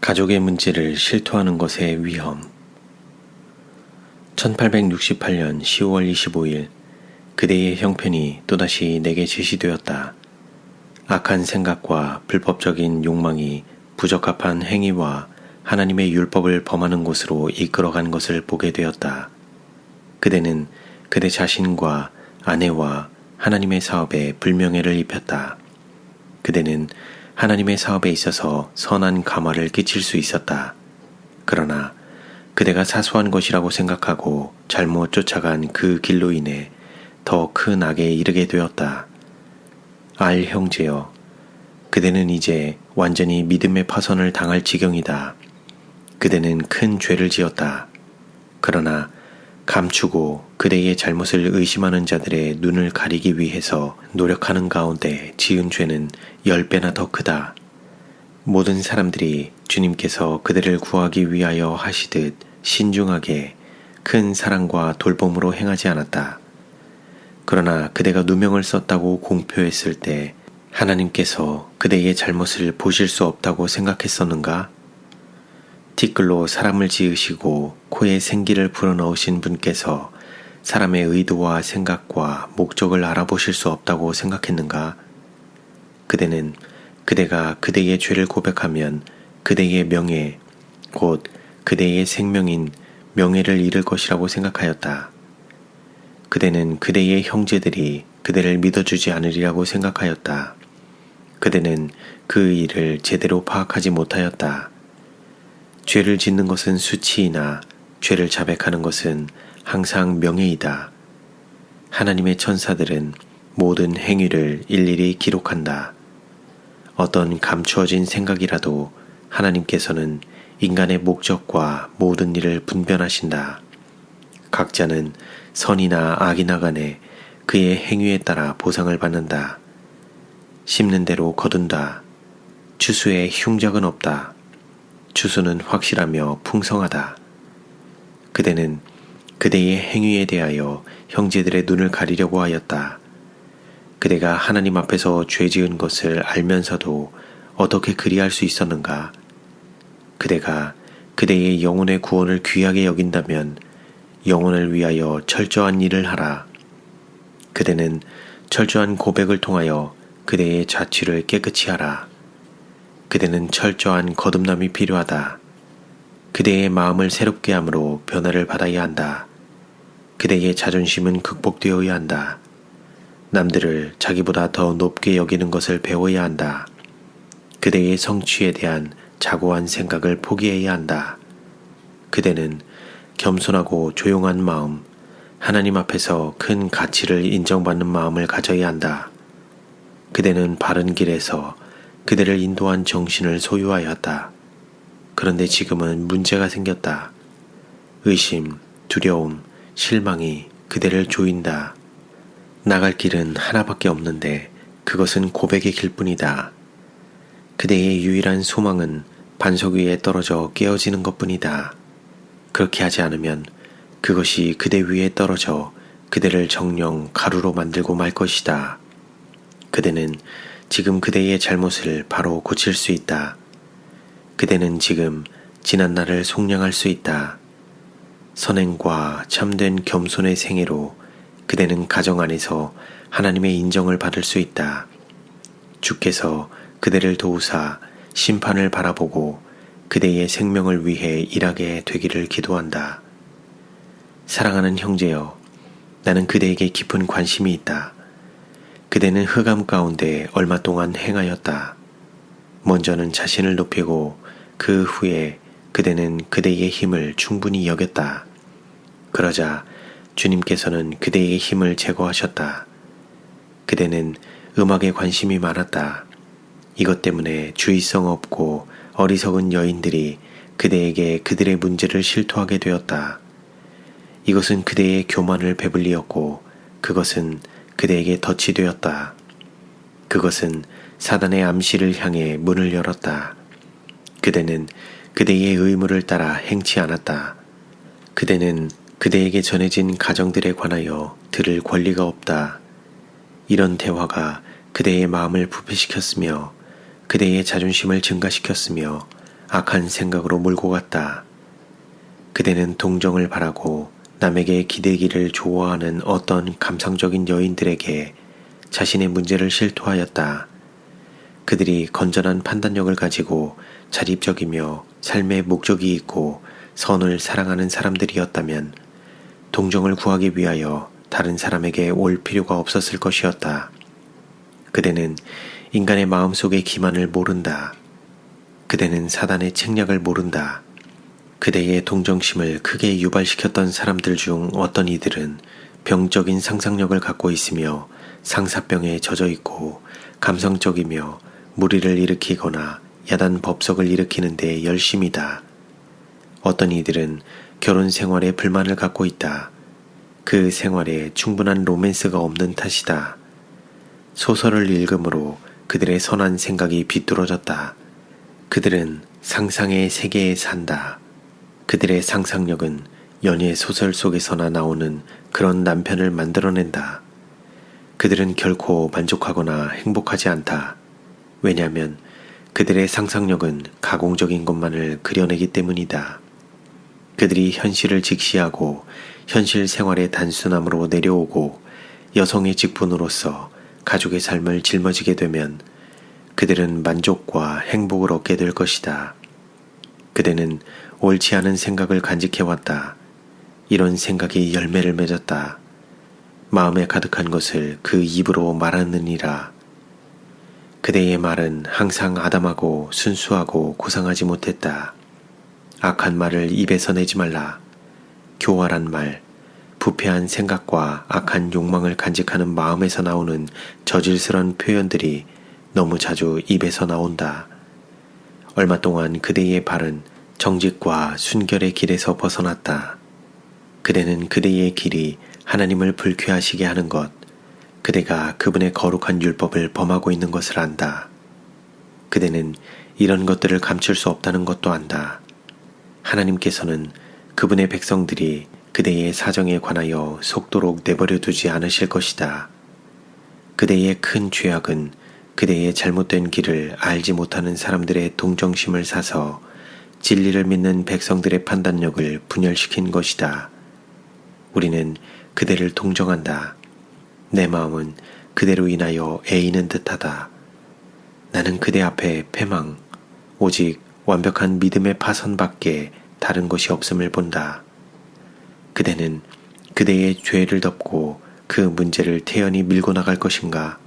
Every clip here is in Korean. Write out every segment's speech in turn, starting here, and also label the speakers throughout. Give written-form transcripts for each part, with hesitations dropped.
Speaker 1: 가족의 문제를 실토하는 것의 위험. 1868년 10월 25일 그대의 형편이 또다시 내게 제시되었다. 악한 생각과 불법적인 욕망이 부적합한 행위와 하나님의 율법을 범하는 곳으로 이끌어간 것을 보게 되었다. 그대는 그대 자신과 아내와 하나님의 사업에 불명예를 입혔다. 그대는 하나님의 사업에 있어서 선한 감화를 끼칠 수 있었다. 그러나 그대가 사소한 것이라고 생각하고 잘못 쫓아간 그 길로 인해 더 큰 악에 이르게 되었다. 알 형제여, 그대는 이제 완전히 믿음의 파선을 당할 지경이다. 그대는 큰 죄를 지었다. 그러나 감추고 그대의 잘못을 의심하는 자들의 눈을 가리기 위해서 노력하는 가운데 지은 죄는 10배나 더 크다. 모든 사람들이 주님께서 그대를 구하기 위하여 하시듯 신중하게 큰 사랑과 돌봄으로 행하지 않았다. 그러나 그대가 누명을 썼다고 공표했을 때 하나님께서 그대의 잘못을 보실 수 없다고 생각했었는가? 티끌로 사람을 지으시고 코에 생기를 불어넣으신 분께서 사람의 의도와 생각과 목적을 알아보실 수 없다고 생각했는가? 그대는 그대가 그대의 죄를 고백하면 그대의 명예, 곧 그대의 생명인 명예를 잃을 것이라고 생각하였다. 그대는 그대의 형제들이 그대를 믿어주지 않으리라고 생각하였다. 그대는 그 일을 제대로 파악하지 못하였다. 죄를 짓는 것은 수치이나 죄를 자백하는 것은 항상 명예이다. 하나님의 천사들은 모든 행위를 일일이 기록한다. 어떤 감추어진 생각이라도 하나님께서는 인간의 목적과 모든 일을 분별하신다. 각자는 선이나 악이나 간에 그의 행위에 따라 보상을 받는다. 심는 대로 거둔다. 추수에 흉작은 없다. 추수는 확실하며 풍성하다. 그대는 그대의 행위에 대하여 형제들의 눈을 가리려고 하였다. 그대가 하나님 앞에서 죄 지은 것을 알면서도 어떻게 그리할 수 있었는가? 그대가 그대의 영혼의 구원을 귀하게 여긴다면 영혼을 위하여 철저한 일을 하라. 그대는 철저한 고백을 통하여 그대의 자취를 깨끗이 하라. 그대는 철저한 거듭남이 필요하다. 그대의 마음을 새롭게 함으로 변화를 받아야 한다. 그대의 자존심은 극복되어야 한다. 남들을 자기보다 더 높게 여기는 것을 배워야 한다. 그대의 성취에 대한 자고한 생각을 포기해야 한다. 그대는 겸손하고 조용한 마음, 하나님 앞에서 큰 가치를 인정받는 마음을 가져야 한다. 그대는 바른 길에서 그대를 인도한 정신을 소유하였다. 그런데 지금은 문제가 생겼다. 의심, 두려움, 실망이 그대를 조인다. 나갈 길은 하나밖에 없는데 그것은 고백의 길뿐이다. 그대의 유일한 소망은 반석 위에 떨어져 깨어지는 것뿐이다. 그렇게 하지 않으면 그것이 그대 위에 떨어져 그대를 정령 가루로 만들고 말 것이다. 그대는 지금 그대의 잘못을 바로 고칠 수 있다. 그대는 지금 지난 날을 속량할 수 있다. 선행과 참된 겸손의 생애로 그대는 가정 안에서 하나님의 인정을 받을 수 있다. 주께서 그대를 도우사 심판을 바라보고 그대의 생명을 위해 일하게 되기를 기도한다. 사랑하는 형제여, 나는 그대에게 깊은 관심이 있다. 그대는 흑암 가운데 얼마 동안 행하였다. 먼저는 자신을 높이고 그 후에 그대는 그대의 힘을 충분히 여겼다. 그러자 주님께서는 그대의 힘을 제거하셨다. 그대는 음악에 관심이 많았다. 이것 때문에 주의성 없고 어리석은 여인들이 그대에게 그들의 문제를 실토하게 되었다. 이것은 그대의 교만을 배불리었고 그것은 그대에게 덫이 되었다. 그것은 사단의 암시를 향해 문을 열었다. 그대는 그대의 의무를 따라 행치 않았다. 그대는 그대에게 전해진 가정들에 관하여 들을 권리가 없다. 이런 대화가 그대의 마음을 부패시켰으며 그대의 자존심을 증가시켰으며 악한 생각으로 몰고 갔다. 그대는 동정을 바라고 남에게 기대기를 좋아하는 어떤 감상적인 여인들에게 자신의 문제를 실토하였다. 그들이 건전한 판단력을 가지고 자립적이며 삶의 목적이 있고 선을 사랑하는 사람들이었다면 동정을 구하기 위하여 다른 사람에게 올 필요가 없었을 것이었다. 그대는 인간의 마음속의 기만을 모른다. 그대는 사단의 책략을 모른다. 그대의 동정심을 크게 유발시켰던 사람들 중 어떤 이들은 병적인 상상력을 갖고 있으며 상사병에 젖어 있고 감성적이며 무리를 일으키거나 야단 법석을 일으키는 데 열심이다. 어떤 이들은 결혼 생활에 불만을 갖고 있다. 그 생활에 충분한 로맨스가 없는 탓이다. 소설을 읽음으로 그들의 선한 생각이 비뚤어졌다. 그들은 상상의 세계에 산다. 그들의 상상력은 연예 소설 속에서나 나오는 그런 남편을 만들어낸다. 그들은 결코 만족하거나 행복하지 않다. 왜냐하면 그들의 상상력은 가공적인 것만을 그려내기 때문이다. 그들이 현실을 직시하고 현실 생활의 단순함으로 내려오고 여성의 직분으로서 가족의 삶을 짊어지게 되면 그들은 만족과 행복을 얻게 될 것이다. 그대는 옳지 않은 생각을 간직해왔다. 이런 생각이 열매를 맺었다. 마음에 가득한 것을 그 입으로 말하느니라. 그대의 말은 항상 아담하고 순수하고 고상하지 못했다. 악한 말을 입에서 내지 말라. 교활한 말, 부패한 생각과 악한 욕망을 간직하는 마음에서 나오는 저질스런 표현들이 너무 자주 입에서 나온다. 얼마 동안 그대의 발은 정직과 순결의 길에서 벗어났다. 그대는 그대의 길이 하나님을 불쾌하시게 하는 것, 그대가 그분의 거룩한 율법을 범하고 있는 것을 안다. 그대는 이런 것들을 감출 수 없다는 것도 안다. 하나님께서는 그분의 백성들이 그대의 사정에 관하여 속도록 내버려 두지 않으실 것이다. 그대의 큰 죄악은 그대의 잘못된 길을 알지 못하는 사람들의 동정심을 사서 진리를 믿는 백성들의 판단력을 분열시킨 것이다. 우리는 그대를 동정한다. 내 마음은 그대로 인하여 애이는 듯하다. 나는 그대 앞에 패망, 오직 완벽한 믿음의 파선밖에 다른 것이 없음을 본다. 그대는 그대의 죄를 덮고 그 문제를 태연히 밀고 나갈 것인가?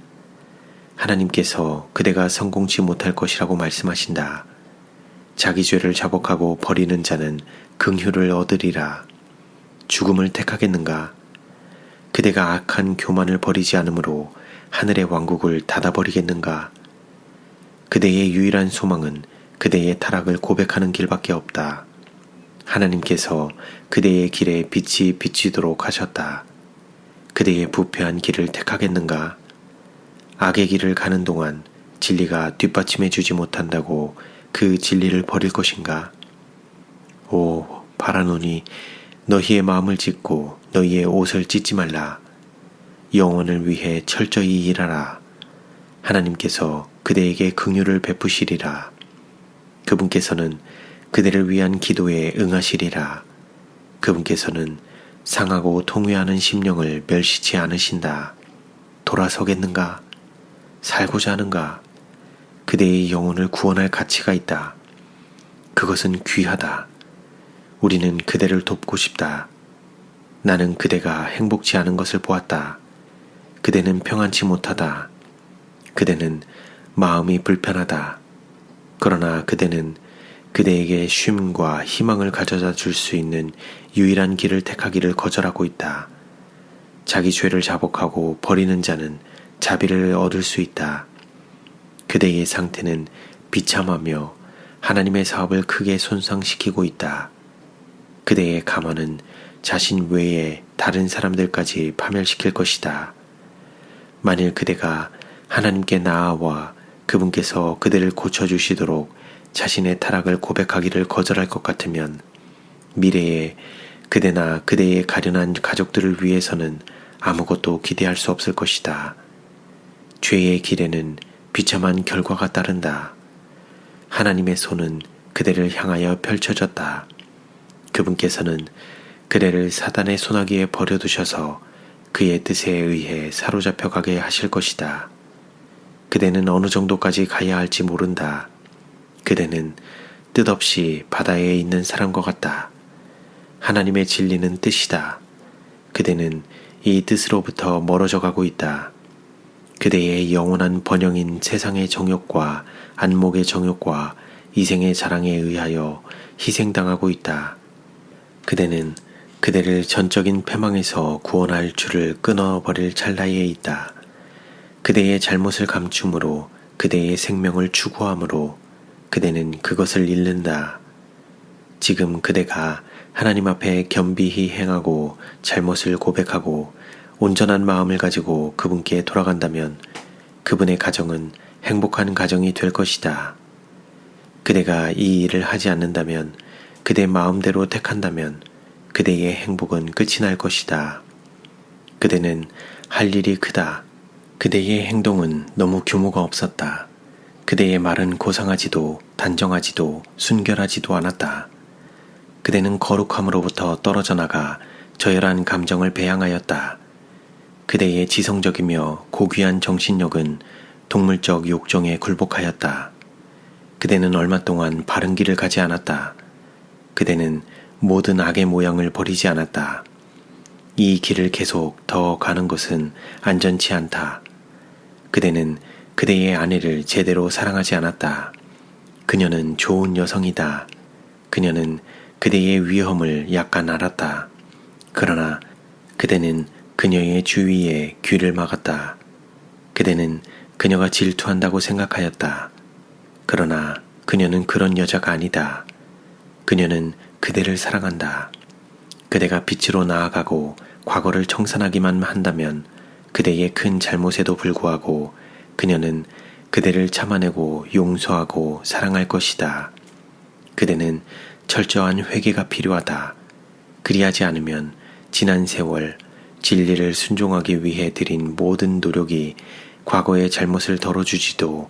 Speaker 1: 하나님께서 그대가 성공치 못할 것이라고 말씀하신다. 자기 죄를 자복하고 버리는 자는 긍휼을 얻으리라. 죽음을 택하겠는가? 그대가 악한 교만을 버리지 않으므로 하늘의 왕국을 닫아버리겠는가? 그대의 유일한 소망은 그대의 타락을 고백하는 길밖에 없다. 하나님께서 그대의 길에 빛이 비치도록 하셨다. 그대의 부패한 길을 택하겠는가? 악의 길을 가는 동안 진리가 뒷받침해 주지 못한다고 그 진리를 버릴 것인가? 오, 바라노니 너희의 마음을 찢고 너희의 옷을 찢지 말라. 영혼을 위해 철저히 일하라. 하나님께서 그대에게 긍휼을 베푸시리라. 그분께서는 그대를 위한 기도에 응하시리라. 그분께서는 상하고 통회하는 심령을 멸시치 않으신다. 돌아서겠는가? 살고자 하는가? 그대의 영혼을 구원할 가치가 있다. 그것은 귀하다. 우리는 그대를 돕고 싶다. 나는 그대가 행복치 않은 것을 보았다. 그대는 평안치 못하다. 그대는 마음이 불편하다. 그러나 그대는 그대에게 쉼과 희망을 가져다 줄 수 있는 유일한 길을 택하기를 거절하고 있다. 자기 죄를 자복하고 버리는 자는 자비를 얻을 수 있다. 그대의 상태는 비참하며 하나님의 사업을 크게 손상시키고 있다. 그대의 가만은 자신 외에 다른 사람들까지 파멸시킬 것이다. 만일 그대가 하나님께 나아와 그분께서 그대를 고쳐주시도록 자신의 타락을 고백하기를 거절할 것 같으면 미래에 그대나 그대의 가련한 가족들을 위해서는 아무것도 기대할 수 없을 것이다. 죄의 길에는 비참한 결과가 따른다. 하나님의 손은 그대를 향하여 펼쳐졌다. 그분께서는 그대를 사단의 소나기에 버려두셔서 그의 뜻에 의해 사로잡혀 가게 하실 것이다. 그대는 어느 정도까지 가야 할지 모른다. 그대는 뜻없이 바다에 있는 사람과 같다. 하나님의 진리는 뜻이다. 그대는 이 뜻으로부터 멀어져 가고 있다. 그대의 영원한 번영인 세상의 정욕과 안목의 정욕과 이생의 자랑에 의하여 희생당하고 있다. 그대는 그대를 전적인 패망에서 구원할 줄을 끊어버릴 찰나에 있다. 그대의 잘못을 감춤으로 그대의 생명을 추구함으로 그대는 그것을 잃는다. 지금 그대가 하나님 앞에 겸비히 행하고 잘못을 고백하고 온전한 마음을 가지고 그분께 돌아간다면 그분의 가정은 행복한 가정이 될 것이다. 그대가 이 일을 하지 않는다면, 그대 마음대로 택한다면 그대의 행복은 끝이 날 것이다. 그대는 할 일이 크다. 그대의 행동은 너무 규모가 없었다. 그대의 말은 고상하지도 단정하지도 순결하지도 않았다. 그대는 거룩함으로부터 떨어져 나가 저열한 감정을 배양하였다. 그대의 지성적이며 고귀한 정신력은 동물적 욕정에 굴복하였다. 그대는 얼마 동안 바른 길을 가지 않았다. 그대는 모든 악의 모양을 버리지 않았다. 이 길을 계속 더 가는 것은 안전치 않다. 그대는 그대의 아내를 제대로 사랑하지 않았다. 그녀는 좋은 여성이다. 그녀는 그대의 위험을 약간 알았다. 그러나 그대는 그녀의 주위에 귀를 막았다. 그대는 그녀가 질투한다고 생각하였다. 그러나 그녀는 그런 여자가 아니다. 그녀는 그대를 사랑한다. 그대가 빛으로 나아가고 과거를 청산하기만 한다면 그대의 큰 잘못에도 불구하고 그녀는 그대를 참아내고 용서하고 사랑할 것이다. 그대는 철저한 회개가 필요하다. 그리하지 않으면 지난 세월 진리를 순종하기 위해 들인 모든 노력이 과거의 잘못을 덜어주지도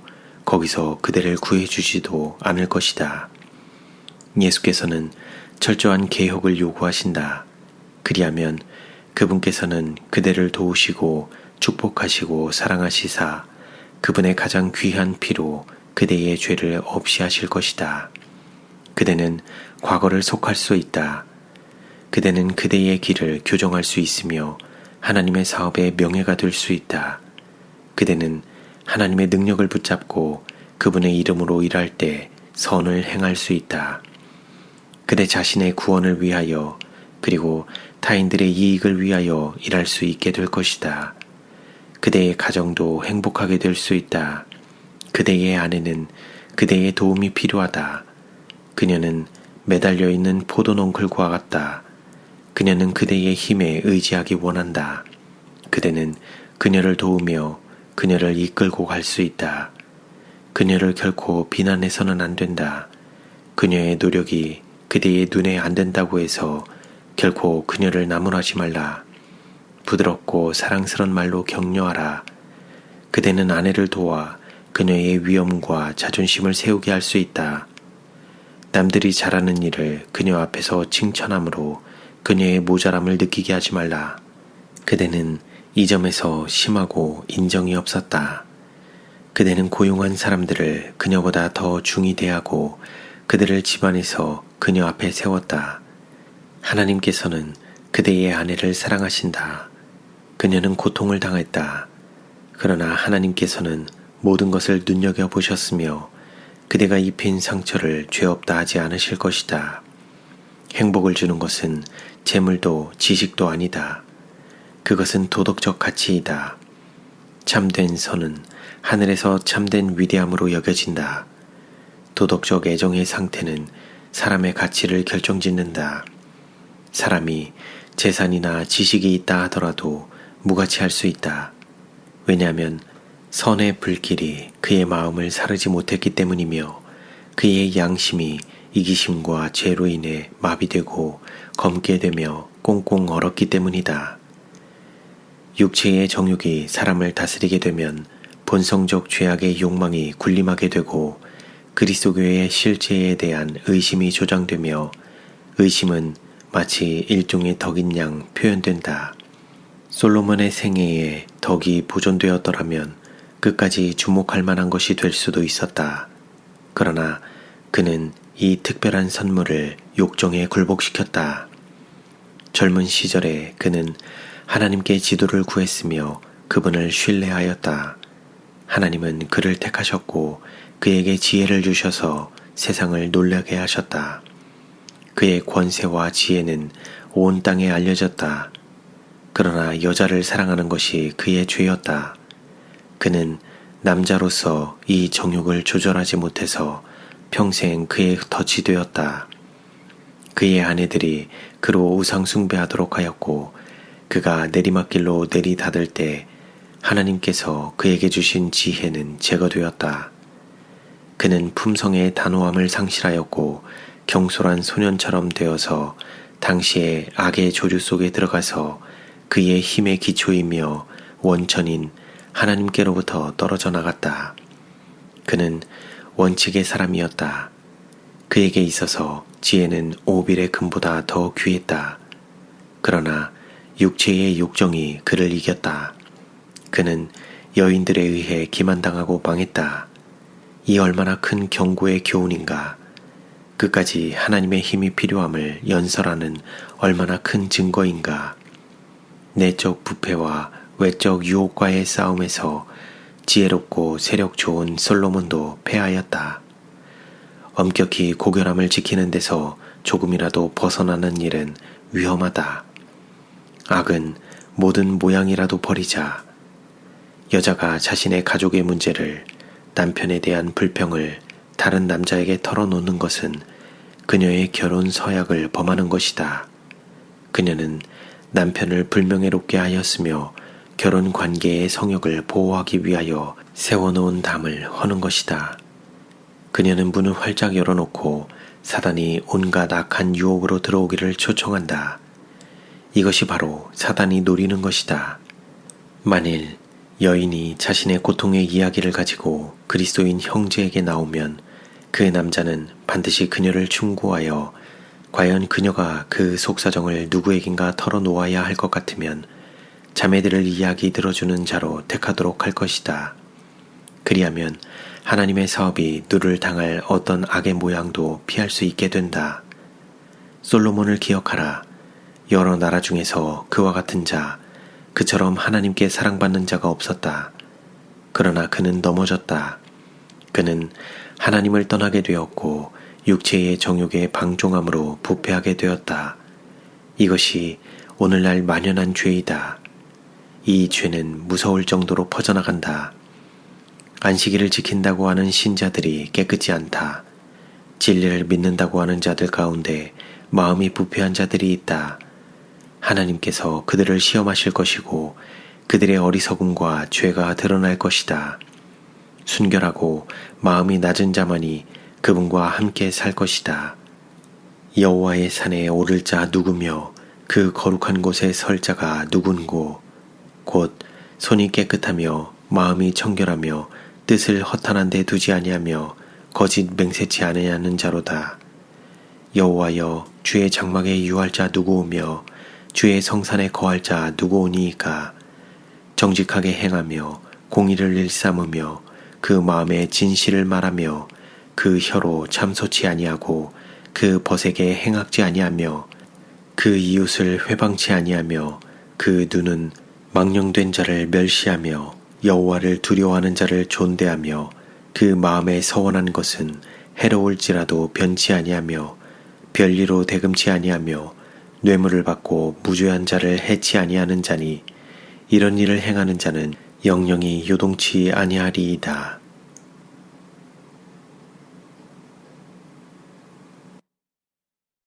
Speaker 1: 거기서 그대를 구해주지도 않을 것이다. 예수께서는 철저한 개혁을 요구하신다. 그리하면 그분께서는 그대를 도우시고 축복하시고 사랑하시사 그분의 가장 귀한 피로 그대의 죄를 없이 하실 것이다. 그대는 과거를 속할 수 있다. 그대는 그대의 길을 교정할 수 있으며 하나님의 사업에 명예가 될 수 있다. 그대는 하나님의 능력을 붙잡고 그분의 이름으로 일할 때 선을 행할 수 있다. 그대 자신의 구원을 위하여 그리고 타인들의 이익을 위하여 일할 수 있게 될 것이다. 그대의 가정도 행복하게 될 수 있다. 그대의 아내는 그대의 도움이 필요하다. 그녀는 매달려 있는 포도농클과 같다. 그녀는 그대의 힘에 의지하기 원한다. 그대는 그녀를 도우며 그녀를 이끌고 갈 수 있다. 그녀를 결코 비난해서는 안 된다. 그녀의 노력이 그대의 눈에 안 된다고 해서 결코 그녀를 나무라지 말라. 부드럽고 사랑스런 말로 격려하라. 그대는 아내를 도와 그녀의 위엄과 자존심을 세우게 할 수 있다. 남들이 잘하는 일을 그녀 앞에서 칭찬함으로 그녀의 모자람을 느끼게 하지 말라. 그대는 이 점에서 심하고 인정이 없었다. 그대는 고용한 사람들을 그녀보다 더 중히 대하고 그들을 집안에서 그녀 앞에 세웠다. 하나님께서는 그대의 아내를 사랑하신다. 그녀는 고통을 당했다. 그러나 하나님께서는 모든 것을 눈여겨보셨으며 그대가 입힌 상처를 죄 없다 하지 않으실 것이다. 행복을 주는 것은 재물도 지식도 아니다. 그것은 도덕적 가치이다. 참된 선은 하늘에서 참된 위대함으로 여겨진다. 도덕적 애정의 상태는 사람의 가치를 결정짓는다. 사람이 재산이나 지식이 있다 하더라도 무가치할 수 있다. 왜냐하면 선의 불길이 그의 마음을 사르지 못했기 때문이며 그의 양심이 이기심과 죄로 인해 마비되고 검게 되며 꽁꽁 얼었기 때문이다. 육체의 정욕이 사람을 다스리게 되면 본성적 죄악의 욕망이 군림하게 되고 그리스도교의 실체에 대한 의심이 조장되며 의심은 마치 일종의 덕인 양 표현된다. 솔로몬의 생애에 덕이 보존되었더라면 끝까지 주목할 만한 것이 될 수도 있었다. 그러나 그는 이 특별한 선물을 욕정에 굴복시켰다. 젊은 시절에 그는 하나님께 지도를 구했으며 그분을 신뢰하였다. 하나님은 그를 택하셨고 그에게 지혜를 주셔서 세상을 놀라게 하셨다. 그의 권세와 지혜는 온 땅에 알려졌다. 그러나 여자를 사랑하는 것이 그의 죄였다. 그는 남자로서 이 정욕을 조절하지 못해서 평생 그에 덫이 되었다. 그의 아내들이 그로 우상 숭배하도록 하였고 그가 내리막길로 내리닫을 때 하나님께서 그에게 주신 지혜는 제거되었다. 그는 품성의 단호함을 상실하였고 경솔한 소년처럼 되어서 당시의 악의 조류 속에 들어가서 그의 힘의 기초이며 원천인 하나님께로부터 떨어져 나갔다. 그는 원칙의 사람이었다. 그에게 있어서 지혜는 오빌의 금보다 더 귀했다. 그러나 육체의 욕정이 그를 이겼다. 그는 여인들에 의해 기만당하고 망했다. 이 얼마나 큰 경고의 교훈인가. 끝까지 하나님의 힘이 필요함을 연설하는 얼마나 큰 증거인가. 내적 부패와 외적 유혹과의 싸움에서 지혜롭고 세력 좋은 솔로몬도 패하였다. 엄격히 고결함을 지키는 데서 조금이라도 벗어나는 일은 위험하다. 악은 모든 모양이라도 버리자. 여자가 자신의 가족의 문제를, 남편에 대한 불평을 다른 남자에게 털어놓는 것은 그녀의 결혼 서약을 범하는 것이다. 그녀는 남편을 불명예롭게 하였으며 결혼 관계의 성욕을 보호하기 위하여 세워놓은 담을 허는 것이다. 그녀는 문을 활짝 열어놓고 사단이 온갖 악한 유혹으로 들어오기를 초청한다. 이것이 바로 사단이 노리는 것이다. 만일 여인이 자신의 고통의 이야기를 가지고 그리스도인 형제에게 나오면 그 남자는 반드시 그녀를 충고하여 과연 그녀가 그 속사정을 누구에겐가 털어놓아야 할 것 같으면 자매들을 이야기 들어주는 자로 택하도록 할 것이다. 그리하면 하나님의 사업이 누를 당할 어떤 악의 모양도 피할 수 있게 된다. 솔로몬을 기억하라. 여러 나라 중에서 그와 같은 자, 그처럼 하나님께 사랑받는 자가 없었다. 그러나 그는 넘어졌다. 그는 하나님을 떠나게 되었고 육체의 정욕에 방종함으로 부패하게 되었다. 이것이 오늘날 만연한 죄이다. 이 죄는 무서울 정도로 퍼져나간다. 안식일을 지킨다고 하는 신자들이 깨끗지 않다. 진리를 믿는다고 하는 자들 가운데 마음이 부패한 자들이 있다. 하나님께서 그들을 시험하실 것이고 그들의 어리석음과 죄가 드러날 것이다. 순결하고 마음이 낮은 자만이 그분과 함께 살 것이다. 여호와의 산에 오를 자 누구며 그 거룩한 곳에 설 자가 누군고 곧 손이 깨끗하며 마음이 청결하며 뜻을 허탄한 데 두지 아니하며 거짓 맹세치 아니하는 자로다. 여호와여 주의 장막에 유할 자 누구오며 주의 성산에 거할 자 누구오니이까. 정직하게 행하며 공의를 일삼으며 그 마음에 진실을 말하며 그 혀로 참소치 아니하고 그 벗에게 행악지 아니하며 그 이웃을 회방치 아니하며 그 눈은 망령된 자를 멸시하며 여호와를 두려워하는 자를 존대하며 그 마음에 서원한 것은 해로울지라도 변치 아니하며 별리로 대금치 아니하며 뇌물을 받고 무죄한 자를 해치 아니하는 자니 이런 일을 행하는 자는 영영이 요동치 아니하리이다.